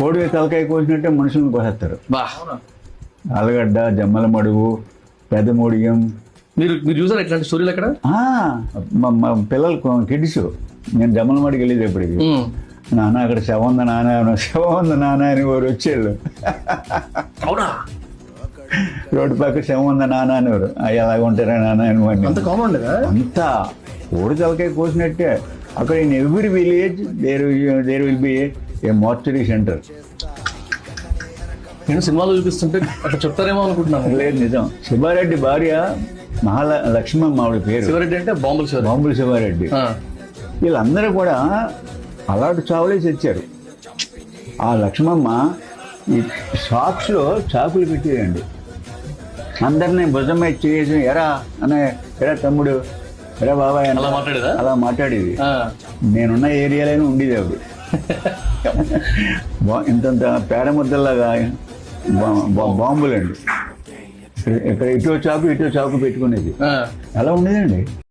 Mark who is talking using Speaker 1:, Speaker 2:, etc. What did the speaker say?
Speaker 1: కోడి తలకాయ కోసినట్టే మనుషులను కోసేస్తారు.
Speaker 2: బా
Speaker 1: ఆలుగడ్డ, జమ్మల మడుగు, పెద్ద మూడియం.
Speaker 2: మీరు చూసారు ఇట్లాంటి స్టోరీలు ఎక్కడ?
Speaker 1: మా పిల్లలు కిడ్స్, నేను జమ్మల మడికి వెళ్ళేది ఎప్పటికి, నాన్న అక్కడ శవం ఉంది నాన్న అని వారు వచ్చేళ్ళు.
Speaker 2: అవునా?
Speaker 1: రోడ్డు పక్క శవం ఉంది నాన్న అనేవారు. అవి అలాగ ఉంటారా నాన్న అని వాడిని.
Speaker 2: అంత కామన్ ఉండగా
Speaker 1: అంతా కోడి తలకాయ కోసినట్టే. అక్కడ in every village there will be a mortuary center.
Speaker 2: నేను సినిమాలో చూపిస్తుంటే అట్లా చెప్తారేమో అనుకుంటున్నాను.
Speaker 1: లేదు, నిజం. శివారెడ్డి భార్య లక్ష్మమ్మ ఆవిడ పేరు.
Speaker 2: శివారెడ్డి అంటే
Speaker 1: బాంబుల శివారెడ్డి. వీళ్ళందరూ కూడా అలాంటి చావులేసి వచ్చారు. ఆ లక్ష్మమ్మ ఈ షాప్స్లో చాకులు పెట్టేయండి, అందరినీ భుజం మీద చేసి ఎరా తమ్ముడు, ఎరా బాబాయ్ అలా మాట్లాడేది. నేనున్న ఏరియాలోనే ఉండేది ఆవిడ. ఇంతంత పేడ ముద్దల్లాగా బాంబులండి. ఇక్కడ ఇటో చాకు పెట్టుకునేది. అలా ఉండేదండి.